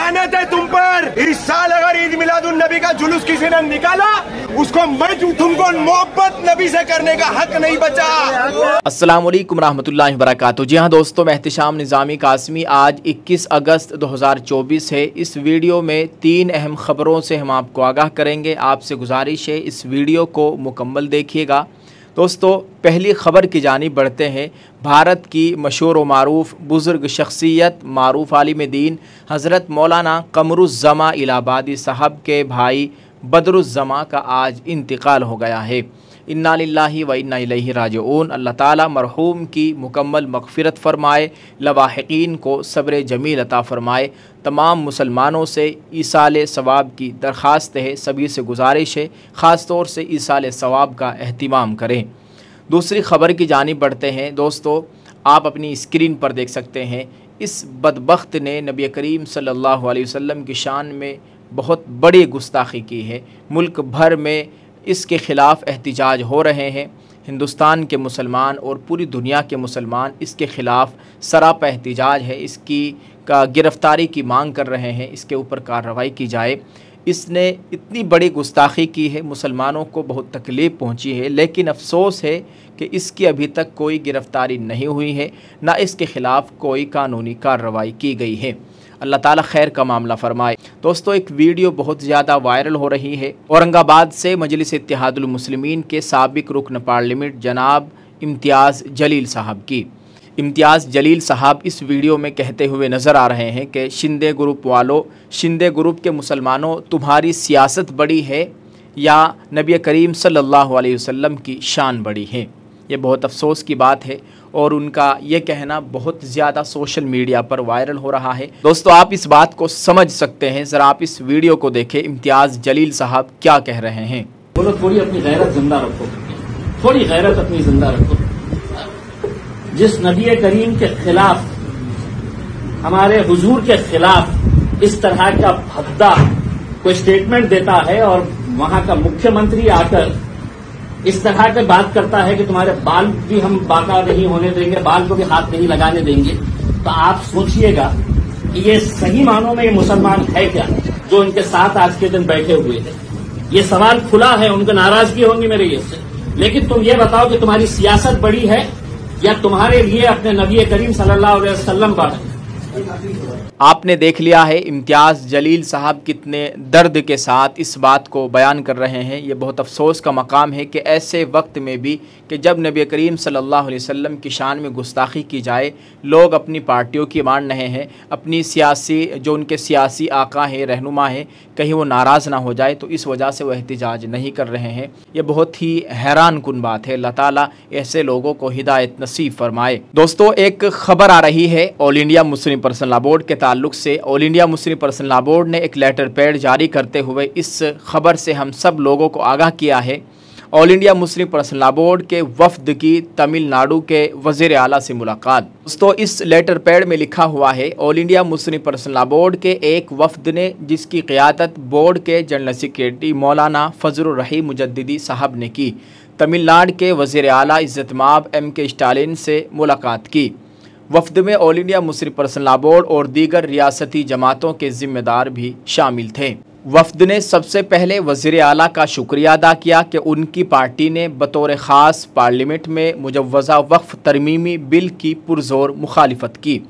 लानत है तुम पर। इस साल अगर ईद मिलादुन नबी का जुलूस किसी ने निकाला, उसको मैं तुमको मोहब्बत नबी से करने का हक नहीं बचा। अस्सलाम वालेकुम रहमतुल्लाहि व बरकातुहू। जी हाँ दोस्तों, मैं एहतिशाम निज़ामी कासमी। आज 21 अगस्त 2024 है। इस वीडियो में 3 अहम खबरों से हम आपको आगाह करेंगे। आपसे गुजारिश है इस वीडियो को मुकम्मल देखिएगा। दोस्तों, पहली खबर की जानिब बढ़ते हैं। भारत की मशहूर व मारूफ बुज़ुर्ग शख्सियत मारूफ आलिम दीन हज़रत मौलाना क़मरुज़्ज़मा इलाहाबादी साहब के भाई बदरुज़्ज़मा का आज इंतकाल हो गया है। इन्ना लिल्लाहि व इन्ना इलैहि राजिऊन। अल्लाह ताला मरहूम की मुकम्मल मग़फ़िरत फ़रमाए, लवाहिक़ीन को सब्र जमील अता फ़रमाए। तमाम मुसलमानों से ईसाल सवाब की दरख्वास्त है, सभी से गुजारिश है ख़ास तौर से ईसाल सवाब का एहतिमाम करें। दूसरी ख़बर की जानिब बढ़ते हैं। दोस्तों, आप अपनी स्क्रीन पर देख सकते हैं, इस बदबख्त ने नबी करीम सल्लल्लाहु अलैहि वसल्लम की शान में बहुत बड़ी गुस्ताखी की है। मुल्क भर में इसके ख़िलाफ़ एहतिजाज हो रहे हैं। हिंदुस्तान के मुसलमान और पूरी दुनिया के मुसलमान इसके ख़िलाफ़ सरापा एहतिजाज है, इसकी गिरफ़्तारी की मांग कर रहे हैं, इसके ऊपर कार्रवाई की जाए। इसने इतनी बड़ी गुस्ताखी की है, मुसलमानों को बहुत तकलीफ़ पहुंची है, लेकिन अफसोस है कि इसकी अभी तक कोई गिरफ़्तारी नहीं हुई है, ना इसके ख़िलाफ़ कोई कानूनी कार्रवाई की गई है। अल्लाह ताला खैर का मामला फ़रमाए। दोस्तों, एक वीडियो बहुत ज़्यादा वायरल हो रही है औरंगाबाद से मजलिस इत्तेहादुल मुस्लिमीन के साबिक रुकन पार्लियामेंट जनाब इम्तियाज़ जलील साहब की। इम्तियाज़ जलील साहब इस वीडियो में कहते हुए नज़र आ रहे हैं कि शिंदे ग्रुप वालों, शिंदे ग्रुप के मुसलमानों, तुम्हारी सियासत बड़ी है या नबी करीम सल्लल्लाहु अलैहि वसल्लम की शान बड़ी है। ये बहुत अफसोस की बात है और उनका ये कहना बहुत ज़्यादा सोशल मीडिया पर वायरल हो रहा है। दोस्तों, आप इस बात को समझ सकते हैं, ज़रा आप इस वीडियो को देखें। इम्तियाज़ जलील साहब क्या कह रहे हैं। बोलो, थोड़ी अपनी गैरत जिंदा रखो, थोड़ी गैरत अपनी जिंदा रखो। जिस नबी करीम के खिलाफ, हमारे हुजूर के खिलाफ इस तरह का भद्दा कोई स्टेटमेंट देता है और वहां का मुख्यमंत्री आकर इस तरह की बात करता है कि तुम्हारे बाल भी हम बाका नहीं होने देंगे, बाल को भी हाथ नहीं लगाने देंगे, तो आप सोचिएगा कि ये सही मानों में ये मुसलमान है क्या जो उनके साथ आज के दिन बैठे हुए थे। ये सवाल खुला है, उनको नाराजगी होंगी मेरे ये से, लेकिन तुम ये बताओ कि तुम्हारी सियासत बड़ी है या तुम्हारे लिए अपने नबी करीम सल्लल्लाहु अलैहि वसल्लम बड़ा है। आपने देख लिया है इम्तियाज़ जलील साहब कितने दर्द के साथ इस बात को बयान कर रहे हैं। ये बहुत अफसोस का मकाम है कि ऐसे वक्त में भी कि जब नबी करीम सल्लल्लाहु अलैहि वसल्लम की शान में गुस्ताखी की जाए, लोग अपनी पार्टियों की मान रहे हैं, अपनी सियासी जो उनके सियासी आका हैं, रहनुमा हैं, कहीं वो नाराज़ ना हो जाए, तो इस वजह से वो एहतिजाज नहीं कर रहे हैं। ये बहुत ही हैरान कुन बात है। अल्लाह ताला ऐसे लोगों को हिदायत नसीब फरमाए। दोस्तों, एक खबर आ रही है all India Muslim personal law board के ताल्लुक से। All India Muslim personal law board ने एक लेटर पैड जारी करते हुए इस खबर से हम सब लोगों को आगाह किया है। All India Muslim personal law board के वफ्द की तमिलनाडु के वज़ीर आला से मुलाकात। दोस्तों, इस लेटर पैड में लिखा हुआ है, all India Muslim personal law board के एक वफ्द ने, जिसकी क़ियादत बोर्ड के जनरल सेक्रेटरी मौलाना फजलुर रहीम मुजद्दिदी साहब ने की, तमिलनाडु के वज़ीर आला इज़्ज़तमाब MK स्टालिन से मुलाकात की। वफ्द में all India Muslim personal law board और दीगर रियासती जमातों के ज़िम्मेदार भी शामिल थे। वफ्द ने सबसे पहले वज़ीर आला का शुक्रिया अदा किया कि उनकी पार्टी ने बतौर ख़ास पार्लियामेंट में मुजव्वज़ा वक्फ़ तरमीमी बिल की पुरज़ोर मुखालिफत की।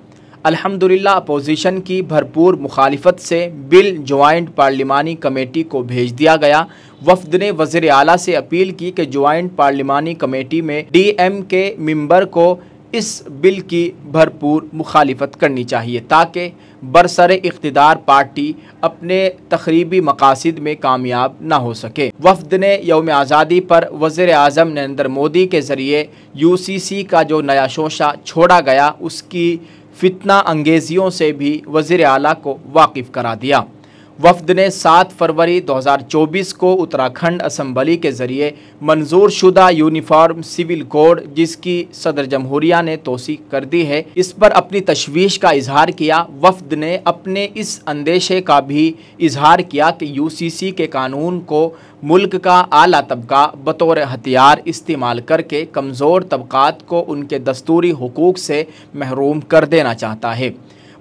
अल्हम्दुलिल्लाह, अपोजिशन की भरपूर मुखालिफत से बिल ज्वाइंट पार्लिमानी कमेटी को भेज दिया गया। वफ्द ने वज़ीर आला से अपील की कि ज्वाइंट पार्लिमानी कमेटी में DMK मेंबर को इस बिल की भरपूर मुखालिफत करनी चाहिए ताकि बरसरे इख्तिदार पार्टी अपने तखरीबी मकासद में कामयाब ना हो सके। वफ्द ने यौम आज़ादी पर वज़ीर आज़म नरेंद्र मोदी के ज़रिए UCC का जो नया शोशा छोड़ा गया, उसकी फितना अंगेजियों से भी वज़ीर आला को वाकिफ़ करा दिया। वफ्द ने 7 फरवरी 2024 को उत्तराखंड असम्बली के ज़रिए मंजूर शुदा यूनिफॉर्म सिविल कोड, जिसकी सदर जमहूरिया ने तौसीक कर दी है, इस पर अपनी तशवीश का इजहार किया। वफ्द ने अपने इस अंदेशे का भी इजहार किया कि UCC के कानून को मुल्क का आला तबका बतौर हथियार इस्तेमाल करके कमज़ोर तबकात को उनके दस्तूरी हुकूक से महरूम कर देना चाहता है।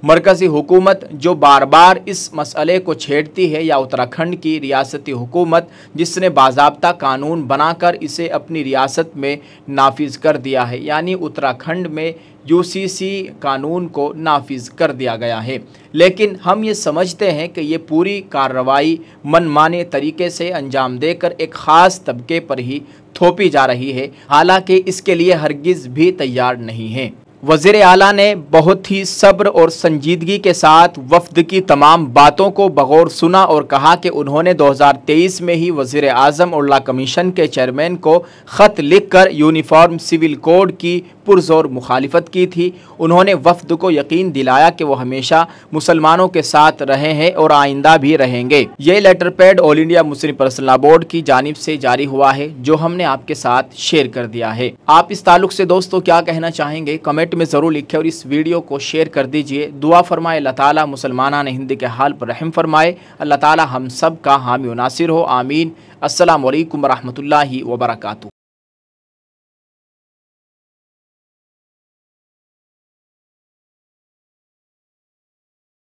मरकज़ी हुकूमत जो बार बार इस मसले को छेड़ती है, या उत्तराखंड की रियासती हुकूमत जिसने बाज़ाब्ता कानून बनाकर इसे अपनी रियासत में नाफिज कर दिया है, यानी उत्तराखंड में यूसीसी कानून को नाफिज कर दिया गया है। लेकिन हम ये समझते हैं कि ये पूरी कार्रवाई मनमाने तरीके से अंजाम देकर एक ख़ास तबके पर ही थोपी जा रही है, हालांकि इसके लिए हरगिज़ भी तैयार नहीं है। वज़ीर आला ने बहुत ही सब्र और संजीदगी के साथ वफ़द की तमाम बातों को बगौर सुना और कहा कि उन्होंने 2023 में ही वज़ीर आज़म और लॉ कमीशन के चेयरमैन को ख़त लिखकर यूनिफॉर्म सिविल कोड की पुरज़ोर मुखालिफत की थी। उन्होंने वफ़द को यकीन दिलाया कि वो हमेशा मुसलमानों के साथ रहे हैं और आइंदा भी रहेंगे। ये letter pad all India Muslim personal law board की जानिब से जारी हुआ है, जो हमने आपके साथ शेयर कर दिया है। आप इस ताल्लुक़ से दोस्तों क्या कहना चाहेंगे, कमेंट में ज़रूर लिखें और इस वीडियो को शेयर कर दीजिए। दुआ फरमाए अल्लाह ताला मुसलमानान हिंद के हाल पर रहम फरमाए। अल्लाह ताला हम सब का हामी व नासिर हो, आमीन। अस्सलामु अलैकुम व रहमतुल्लाहि व बरकातुहू।